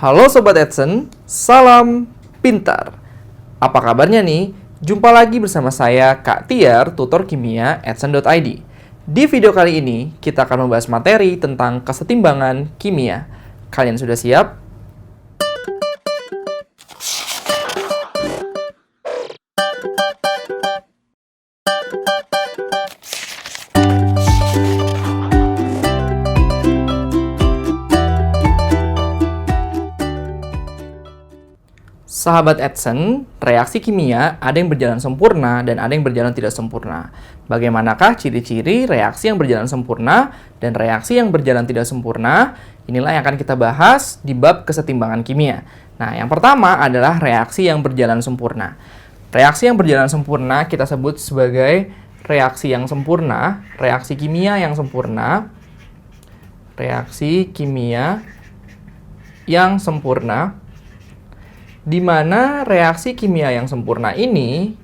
Halo Sobat Edson, salam pintar. Apa kabarnya nih? Jumpa lagi bersama saya Kak Tiar, tutor kimia Edson.id. Di video kali ini, kita akan membahas materi tentang kesetimbangan kimia. Kalian sudah siap? Sahabat Edson, reaksi kimia ada yang berjalan sempurna dan ada yang berjalan tidak sempurna. Bagaimanakah ciri-ciri reaksi yang berjalan sempurna dan reaksi yang berjalan tidak sempurna? Inilah yang akan kita bahas di bab kesetimbangan kimia. Nah, yang pertama adalah reaksi yang berjalan sempurna. Reaksi yang berjalan sempurna kita sebut sebagai reaksi yang sempurna, reaksi kimia yang sempurna, reaksi kimia yang sempurna, di mana reaksi kimia yang sempurna ini,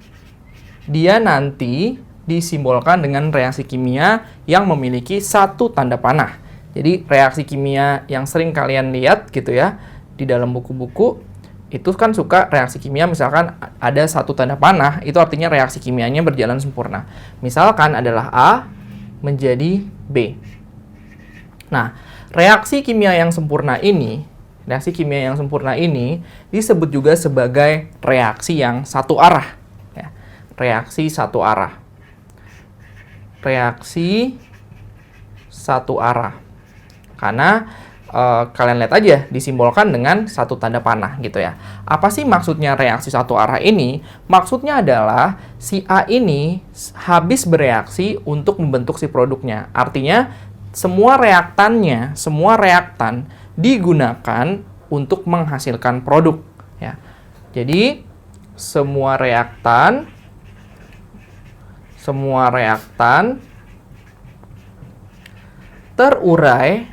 dia nanti disimbolkan dengan reaksi kimia yang memiliki satu tanda panah. Jadi reaksi kimia yang sering kalian lihat gitu ya, di dalam buku-buku, itu kan suka reaksi kimia misalkan ada satu tanda panah, itu artinya reaksi kimianya berjalan sempurna. Misalkan adalah A menjadi B. Nah, reaksi kimia yang sempurna ini disebut juga sebagai reaksi yang satu arah. Ya, reaksi satu arah. Reaksi satu arah. Karena kalian lihat aja disimbolkan dengan satu tanda panah gitu ya. Apa sih maksudnya reaksi satu arah ini? Maksudnya adalah si A ini habis bereaksi untuk membentuk si produknya. Artinya semua reaktan digunakan untuk menghasilkan produk ya. Jadi semua reaktan terurai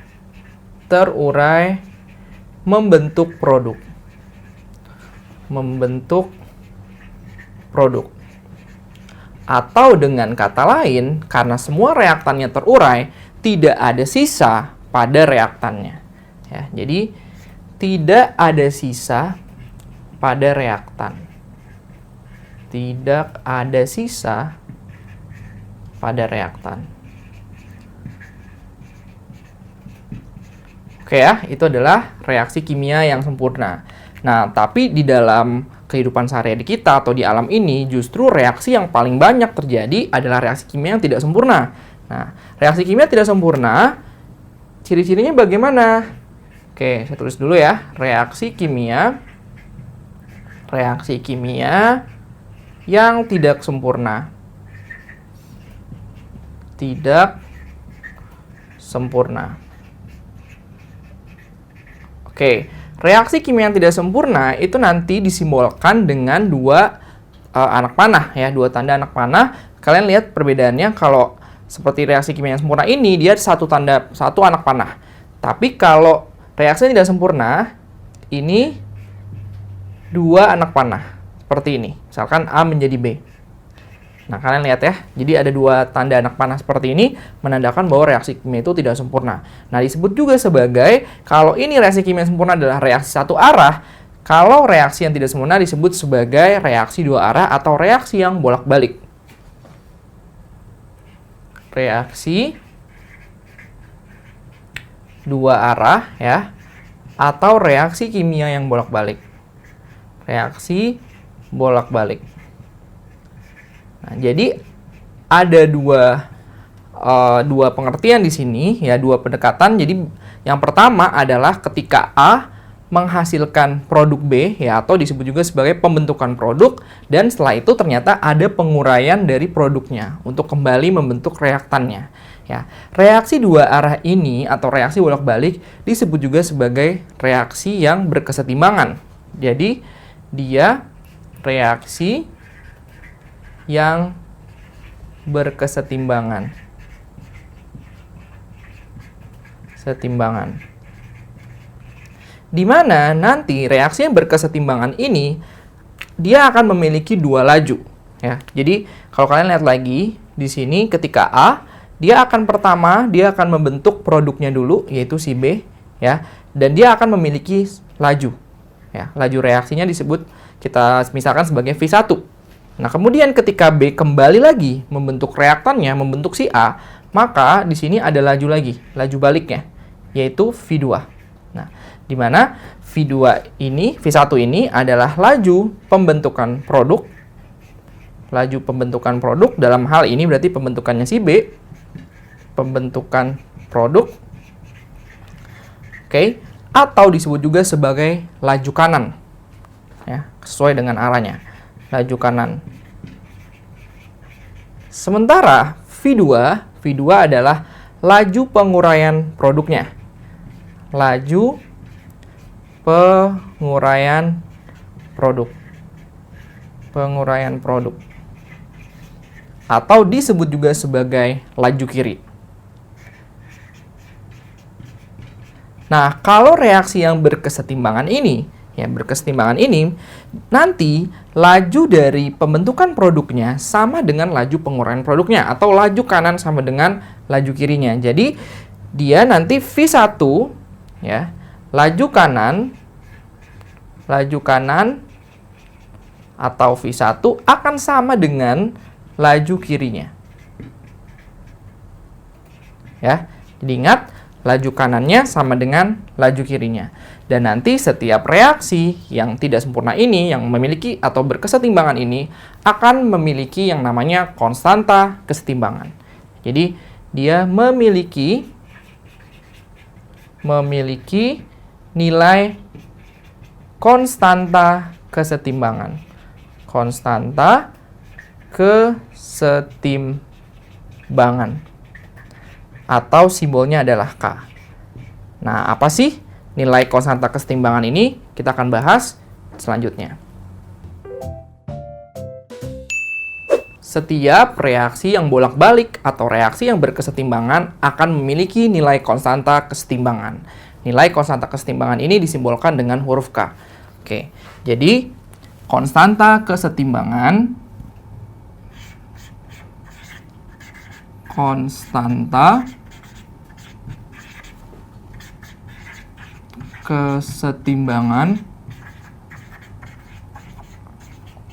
membentuk produk. Atau dengan kata lain, karena semua reaktannya terurai, tidak ada sisa pada reaktannya. Ya, jadi tidak ada sisa pada reaktan. Tidak ada sisa pada reaktan. Oke ya, itu adalah reaksi kimia yang sempurna. Nah, tapi di dalam kehidupan sehari-hari kita atau di alam ini, justru reaksi yang paling banyak terjadi adalah reaksi kimia yang tidak sempurna. Nah, reaksi kimia tidak sempurna, ciri-cirinya bagaimana? Oke, saya tulis dulu ya. Reaksi kimia yang tidak sempurna. Tidak sempurna. Oke, reaksi kimia yang tidak sempurna itu nanti disimbolkan dengan dua anak panah ya, dua tanda anak panah. Kalian lihat perbedaannya, kalau seperti reaksi kimia yang sempurna ini dia satu anak panah. Tapi kalau reaksi tidak sempurna, ini dua anak panah. Seperti ini. Misalkan A menjadi B. Nah, kalian lihat ya. Jadi ada dua tanda anak panah seperti ini, menandakan bahwa reaksi kimia itu tidak sempurna. Nah, disebut juga sebagai, kalau ini reaksi kimia yang sempurna adalah reaksi satu arah, kalau reaksi yang tidak sempurna disebut sebagai reaksi dua arah atau reaksi yang bolak-balik. Reaksi dua arah ya, atau reaksi kimia yang bolak-balik. Reaksi bolak-balik. Nah, jadi ada dua pengertian di sini ya, dua pendekatan. Jadi yang pertama adalah ketika A menghasilkan produk B ya, atau disebut juga sebagai pembentukan produk, dan setelah itu ternyata ada penguraian dari produknya untuk kembali membentuk reaktannya. Ya, reaksi dua arah ini atau reaksi bolak-balik disebut juga sebagai reaksi yang berkesetimbangan. Jadi, dia reaksi yang berkesetimbangan. Di mana nanti reaksi yang berkesetimbangan ini dia akan memiliki dua laju ya. Jadi, kalau kalian lihat lagi di sini ketika A, dia akan membentuk produknya dulu, yaitu si B. ya. Dan dia akan memiliki laju. Ya, laju reaksinya disebut kita misalkan sebagai V1. Nah, kemudian ketika B kembali lagi membentuk reaktannya, membentuk si A, maka di sini ada laju lagi, laju baliknya, yaitu V2. Nah, di mana V2 ini, V1 ini adalah laju pembentukan produk. Laju pembentukan produk dalam hal ini berarti pembentukannya si B, pembentukan produk. Oke, atau disebut juga sebagai laju kanan. Ya, sesuai dengan arahnya. Laju kanan. Sementara V2 adalah laju penguraian produknya. Laju penguraian produk. Penguraian produk. Atau disebut juga sebagai laju kiri. Nah, kalau reaksi yang berkesetimbangan ini, nanti laju dari pembentukan produknya sama dengan laju penguraian produknya, atau laju kanan sama dengan laju kirinya. Jadi, dia nanti V1, ya, laju kanan atau V1 akan sama dengan laju kirinya. Ya, jadi ingat, laju kanannya sama dengan laju kirinya. Dan nanti setiap reaksi yang tidak sempurna ini, yang memiliki atau berkesetimbangan ini, akan memiliki yang namanya konstanta kesetimbangan. Jadi, dia memiliki nilai konstanta kesetimbangan. Konstanta kesetimbangan. Atau simbolnya adalah K. Nah, apa sih nilai konstanta kesetimbangan ini? Kita akan bahas selanjutnya. Setiap reaksi yang bolak-balik atau reaksi yang berkesetimbangan akan memiliki nilai konstanta kesetimbangan. Nilai konstanta kesetimbangan ini disimbolkan dengan huruf K. Oke, jadi konstanta kesetimbangan,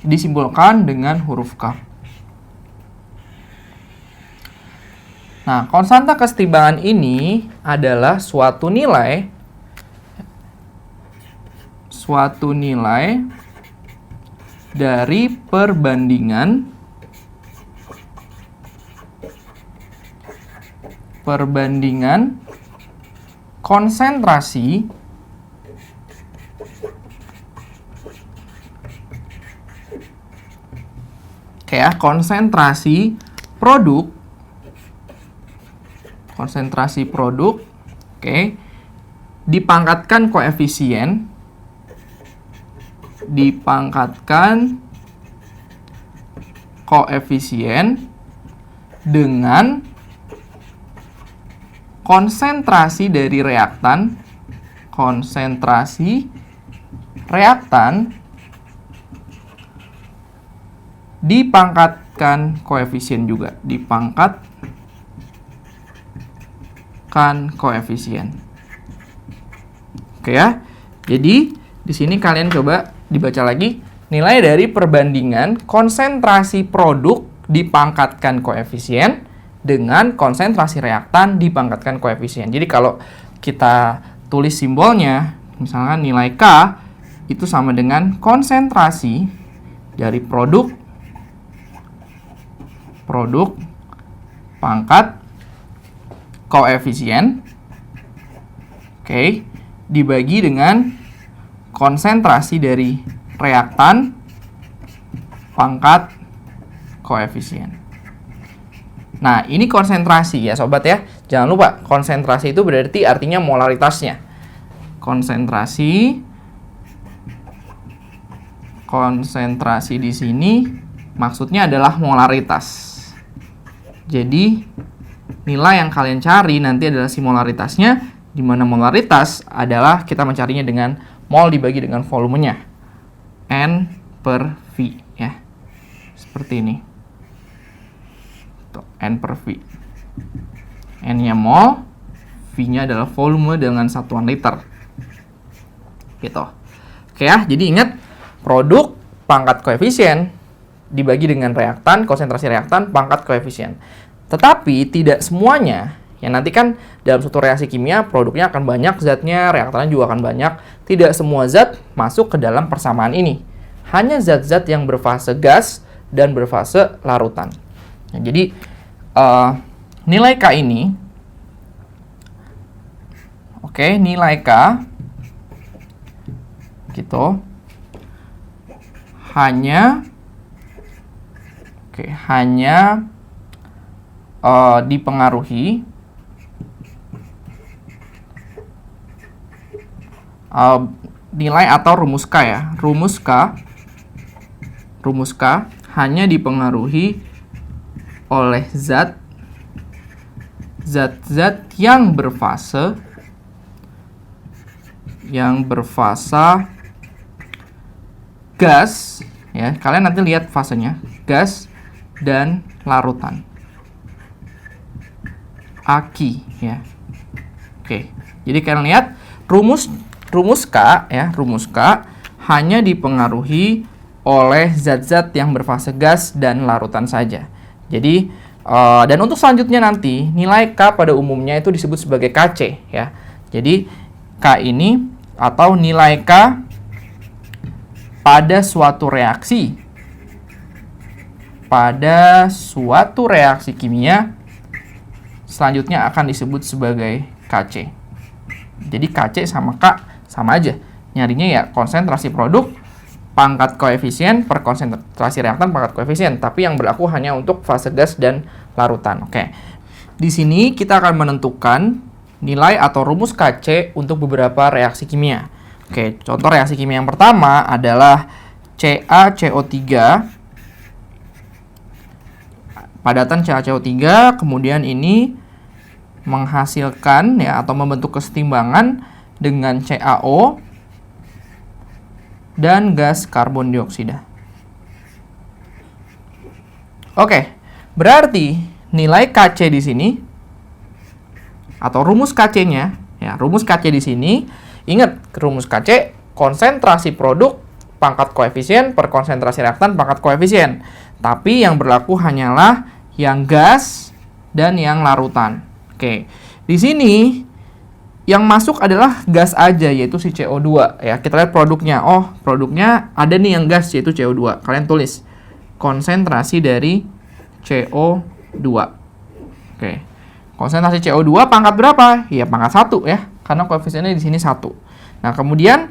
disimbolkan dengan huruf K. Nah, konstanta kesetimbangan ini adalah suatu nilai dari perbandingan konsentrasi konsentrasi produk, dipangkatkan koefisien dengan konsentrasi dari reaktan dipangkatkan koefisien juga, koefisien. Oke ya. Jadi di sini kalian coba dibaca lagi nilai dari perbandingan konsentrasi produk dipangkatkan koefisien dengan konsentrasi reaktan dipangkatkan koefisien. Jadi kalau kita tulis simbolnya, misalkan nilai K itu sama dengan konsentrasi dari produk pangkat koefisien, dibagi dengan konsentrasi dari reaktan pangkat koefisien. Nah, ini konsentrasi ya sobat ya. Jangan lupa, konsentrasi itu berarti artinya molaritasnya. Konsentrasi di sini maksudnya adalah molaritas. Jadi, nilai yang kalian cari nanti adalah si molaritasnya, di mana molaritas adalah kita mencarinya dengan mol dibagi dengan volumenya. N per V ya. Seperti ini. N per V. N-nya mol, V-nya adalah volume dengan satuan liter. Gitu. Oke ya, jadi ingat produk pangkat koefisien dibagi dengan reaktan, konsentrasi reaktan, pangkat koefisien. Tetapi tidak semuanya. Ya, nanti kan dalam suatu reaksi kimia produknya akan banyak zatnya, reaktannya juga akan banyak. Tidak semua zat masuk ke dalam persamaan ini. Hanya zat-zat yang berfase gas dan berfase larutan. Nah, jadi nilai K ini, nilai K gitu hanya dipengaruhi nilai atau rumus K ya. Rumus K hanya dipengaruhi oleh zat-zat yang berfase gas ya. Kalian nanti lihat fasenya, gas dan larutan. Aki ya. Oke. Jadi kalian lihat rumus K ya, rumus K hanya dipengaruhi oleh zat-zat yang berfase gas dan larutan saja. Jadi dan untuk selanjutnya nanti nilai K pada umumnya itu disebut sebagai Kc ya. Jadi K ini atau nilai K pada suatu reaksi kimia selanjutnya akan disebut sebagai Kc. Jadi Kc sama K sama aja. Nyarinya ya konsentrasi produk pangkat koefisien per konsentrasi reaktan pangkat koefisien, tapi yang berlaku hanya untuk fase gas dan larutan. Oke. Di sini kita akan menentukan nilai atau rumus Kc untuk beberapa reaksi kimia. Oke, contoh reaksi kimia yang pertama adalah CaCO3. Padatan CaCO3, kemudian ini menghasilkan ya atau membentuk kesetimbangan dengan CaO dan gas karbon dioksida. Oke, berarti nilai Kc di sini atau rumus Kc-nya ya, rumus Kc di sini, ingat rumus Kc konsentrasi produk pangkat koefisien per konsentrasi reaktan pangkat koefisien. Tapi yang berlaku hanyalah yang gas dan yang larutan. Oke. Di sini yang masuk adalah gas aja, yaitu si CO2 ya. Kita lihat produknya. Oh, produknya ada nih yang gas, yaitu CO2. Kalian tulis konsentrasi dari CO2. Oke. Konsentrasi CO2 pangkat berapa? Ya pangkat 1 ya, karena koefisiennya di sini 1. Nah, kemudian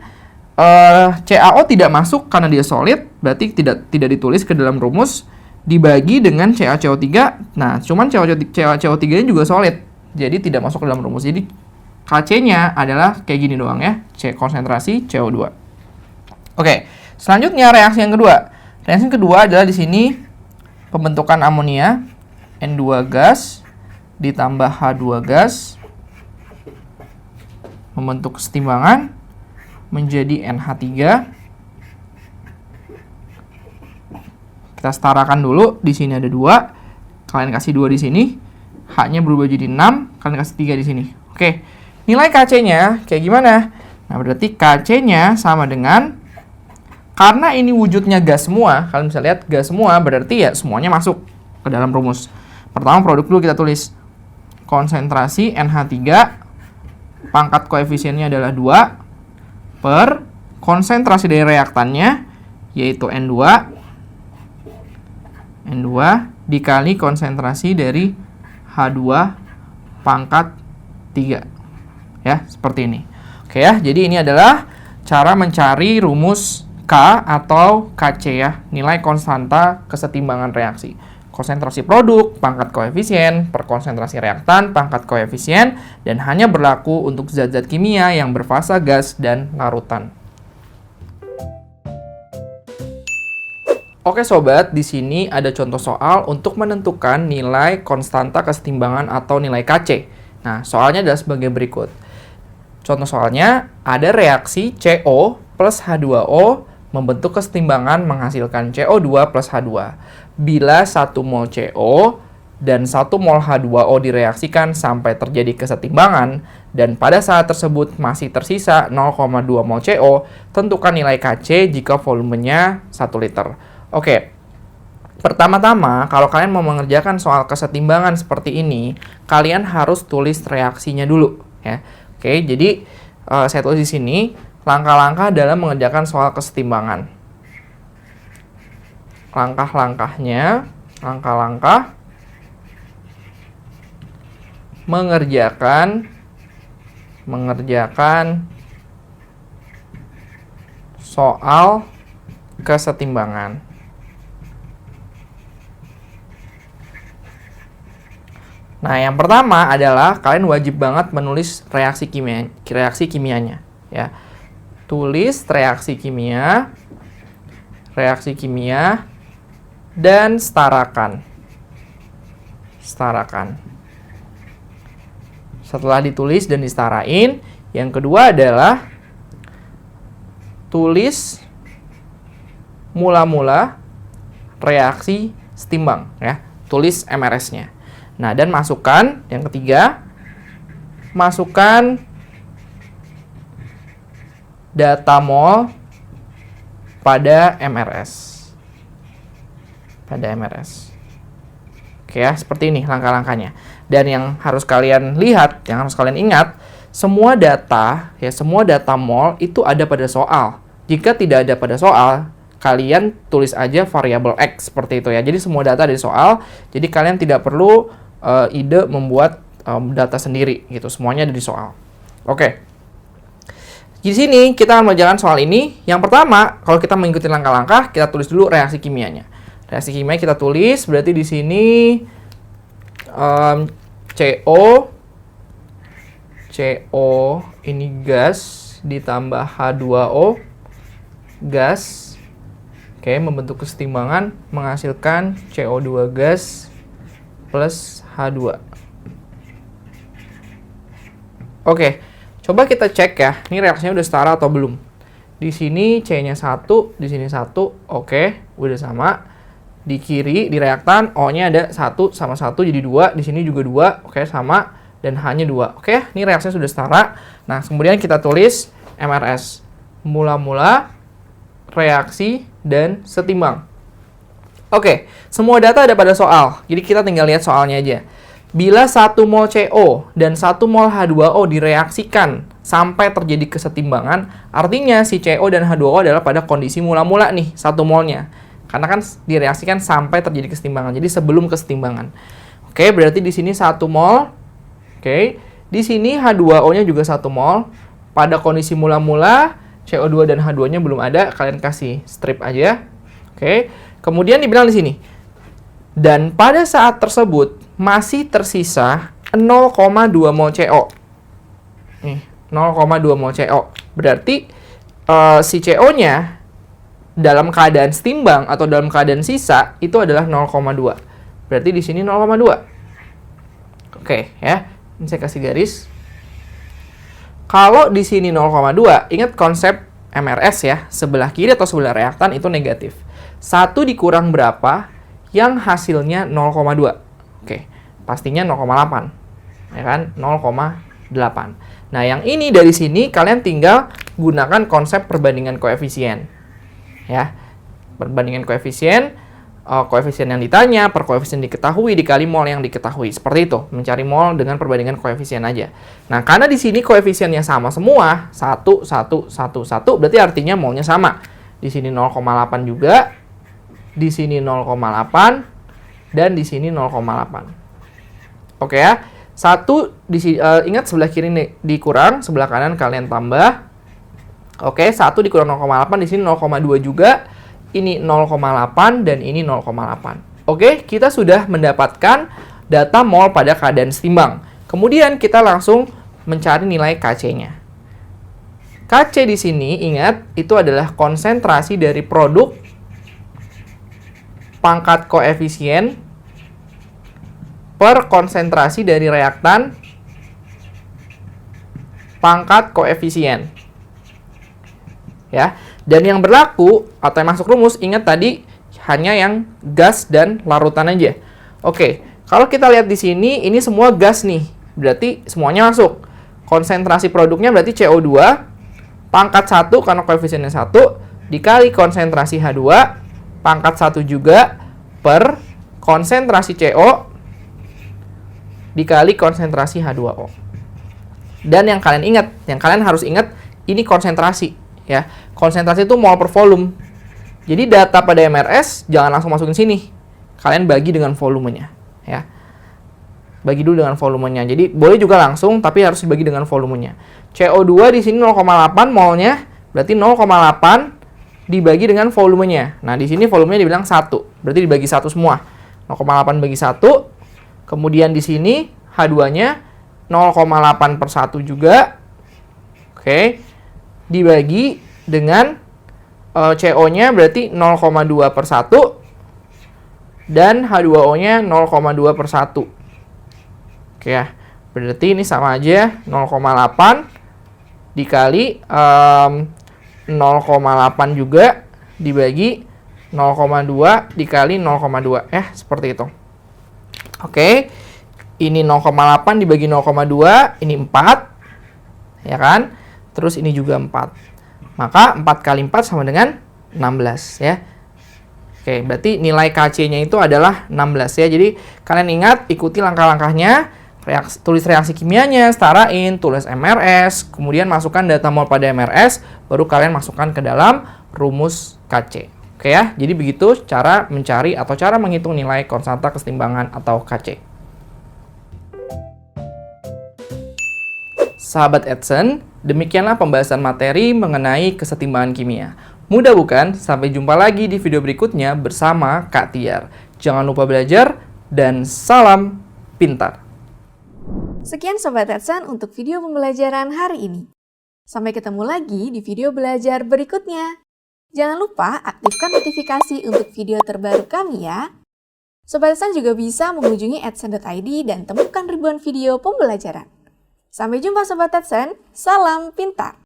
CaO tidak masuk karena dia solid, berarti tidak ditulis ke dalam rumus, dibagi dengan CaCO3. Nah, cuman CaCO3-nya juga solid, jadi tidak masuk ke dalam rumus. Jadi Kc-nya adalah kayak gini doang ya, konsentrasi CO2. Oke, selanjutnya reaksi yang kedua. Reaksi yang kedua adalah di sini pembentukan amonia N2 gas ditambah H2 gas membentuk kesetimbangan menjadi NH3. Kita setarakan dulu, di sini ada 2. Kalian kasih 2 di sini. H-nya berubah jadi 6, kalian kasih 3 di sini. Oke. Nilai Kc-nya kayak gimana? Nah, berarti Kc-nya sama dengan, karena ini wujudnya gas semua, kalian bisa lihat gas semua, berarti ya semuanya masuk ke dalam rumus. Pertama produk dulu kita tulis. Konsentrasi NH3, pangkat koefisiennya adalah 2, per konsentrasi dari reaktannya, yaitu N2, dikali konsentrasi dari H2 pangkat 3. Ya, seperti ini. Oke ya, jadi ini adalah cara mencari rumus K atau Kc ya, nilai konstanta kesetimbangan reaksi. Konsentrasi produk, pangkat koefisien, per konsentrasi reaktan, pangkat koefisien, dan hanya berlaku untuk zat-zat kimia yang berfase gas dan larutan. Oke sobat, di sini ada contoh soal untuk menentukan nilai konstanta kesetimbangan atau nilai Kc. Nah, soalnya adalah sebagai berikut. Contoh soalnya, ada reaksi CO plus H2O membentuk kesetimbangan menghasilkan CO2 plus H2. Bila 1 mol CO dan 1 mol H2O direaksikan sampai terjadi kesetimbangan, dan pada saat tersebut masih tersisa 0,2 mol CO, tentukan nilai Kc jika volumenya 1 liter. Oke, pertama-tama kalau kalian mau mengerjakan soal kesetimbangan seperti ini, kalian harus tulis reaksinya dulu. Ya. Oke, jadi saya tulis di sini, langkah-langkah dalam mengerjakan soal kesetimbangan. Langkah-langkahnya, langkah-langkah mengerjakan soal kesetimbangan. Nah, yang pertama adalah kalian wajib banget menulis reaksi kimianya, ya. Tulis reaksi kimia dan setarakan. Setelah ditulis dan disetarain, yang kedua adalah tulis mula-mula reaksi setimbang, ya. Tulis MRS-nya. Nah, dan masukkan, yang ketiga, masukkan data mol pada MRS. Oke ya, seperti ini langkah-langkahnya. Dan yang harus kalian lihat, yang harus kalian ingat, semua data mol itu ada pada soal. Jika tidak ada pada soal, kalian tulis aja variabel X seperti itu ya. Jadi semua data ada di soal, jadi kalian tidak perlu ide membuat data sendiri gitu. Semuanya ada di soal. Oke. Di sini kita akan mengerjakan soal ini. Yang pertama, kalau kita mengikuti langkah-langkah, kita tulis dulu reaksi kimianya. Reaksi kimia kita tulis, berarti di sini CO ini gas ditambah H2O gas. Oke, membentuk kesetimbangan menghasilkan CO2 gas plus H2. Oke, coba kita cek ya. Ini reaksinya udah setara atau belum. Di sini C-nya 1, di sini 1. Oke, udah sama. Di kiri, di reaktan, O-nya ada 1 sama 1 jadi 2. Di sini juga 2. Oke, sama. Dan H-nya 2. Oke, ini reaksinya sudah setara. Nah, kemudian kita tulis MRS. Mula-mula, reaksi, dan setimbang. Oke, semua data ada pada soal. Jadi kita tinggal lihat soalnya aja. Bila 1 mol CO dan 1 mol H2O direaksikan sampai terjadi kesetimbangan, artinya si CO dan H2O adalah pada kondisi mula-mula nih, 1 molnya. Karena kan direaksikan sampai terjadi kesetimbangan. Jadi sebelum kesetimbangan. Oke, berarti di sini 1 mol. Oke, di sini H2O-nya juga 1 mol. Pada kondisi mula-mula, CO2 dan H2-nya belum ada, kalian kasih strip aja. Oke. Kemudian dibilang di sini. Dan pada saat tersebut masih tersisa 0,2 mol CO. Nih, 0,2 mol CO. Berarti si CO-nya dalam keadaan setimbang atau dalam keadaan sisa itu adalah 0,2. Berarti di sini 0,2. Oke, ya. Ini saya kasih garis. Kalau di sini 0,2, ingat konsep MRS ya, sebelah kiri atau sebelah reaktan itu negatif. 1 dikurang berapa yang hasilnya 0,2. Oke, pastinya 0,8. Ya kan? 0,8. Nah, yang ini dari sini kalian tinggal gunakan konsep perbandingan koefisien. Ya. Perbandingan koefisien, koefisien yang ditanya per koefisien diketahui dikali mol yang diketahui. Seperti itu, mencari mol dengan perbandingan koefisien aja. Nah, karena di sini koefisiennya sama semua, 1, 1, 1, 1, berarti artinya molnya sama. Di sini 0,8 juga, di sini 0,8, dan di sini 0,8. Oke ya, 1 di sini, ingat sebelah kiri nih dikurang, sebelah kanan kalian tambah. Oke, 1 dikurang 0,8, di sini 0,2 juga. Ini 0,8 dan ini 0,8. Oke, kita sudah mendapatkan data mol pada keadaan setimbang. Kemudian kita langsung mencari nilai Kc-nya. Kc di sini ingat itu adalah konsentrasi dari produk pangkat koefisien per konsentrasi dari reaktan pangkat koefisien. Ya. Dan yang berlaku atau yang masuk rumus, ingat tadi hanya yang gas dan larutan aja. Oke, Kalau kita lihat di sini, ini semua gas nih. Berarti semuanya masuk. Konsentrasi produknya berarti CO2 pangkat 1 karena koefisiennya 1 dikali konsentrasi H2 pangkat 1 juga per konsentrasi CO dikali konsentrasi H2O. Dan yang kalian harus ingat, ini konsentrasi ya. Konsentrasi itu mol per volume. Jadi data pada MRS jangan langsung masukin sini. Kalian bagi dengan volumenya ya. Bagi dulu dengan volumenya. Jadi boleh juga langsung tapi harus dibagi dengan volumenya. CO2 di sini 0,8 molnya, berarti 0,8 dibagi dengan volumenya. Nah, di sini volumenya dibilang 1. Berarti dibagi 1 semua. 0,8 bagi 1. Kemudian di sini H2-nya 0,8 per 1 juga. Oke. Dibagi dengan CO-nya berarti 0,2 per 1. Dan H2O-nya 0,2 per 1. Oke ya. Berarti ini sama aja 0,8 dikali 0,8 juga dibagi 0,2 dikali 0,2. Seperti itu. Oke. Ini 0,8 dibagi 0,2, ini 4. Ya kan? Terus ini juga 4. Maka 4 kali 4 sama dengan 16 ya. Oke, berarti nilai Kc-nya itu adalah 16 ya. Jadi kalian ingat, ikuti langkah-langkahnya, tulis reaksi kimianya, setarain, tulis MRS, kemudian masukkan data mol pada MRS, baru kalian masukkan ke dalam rumus Kc. Oke ya, jadi begitu cara mencari atau cara menghitung nilai konstanta kesetimbangan atau Kc. Sahabat Edson, demikianlah pembahasan materi mengenai kesetimbangan kimia. Mudah bukan? Sampai jumpa lagi di video berikutnya bersama Kak Tiar. Jangan lupa belajar dan salam pintar. Sekian Sobat Edson untuk video pembelajaran hari ini. Sampai ketemu lagi di video belajar berikutnya. Jangan lupa aktifkan notifikasi untuk video terbaru kami ya. Sobat Edson juga bisa mengunjungi edson.id dan temukan ribuan video pembelajaran. Sampai jumpa Sobat Edson, salam pintar!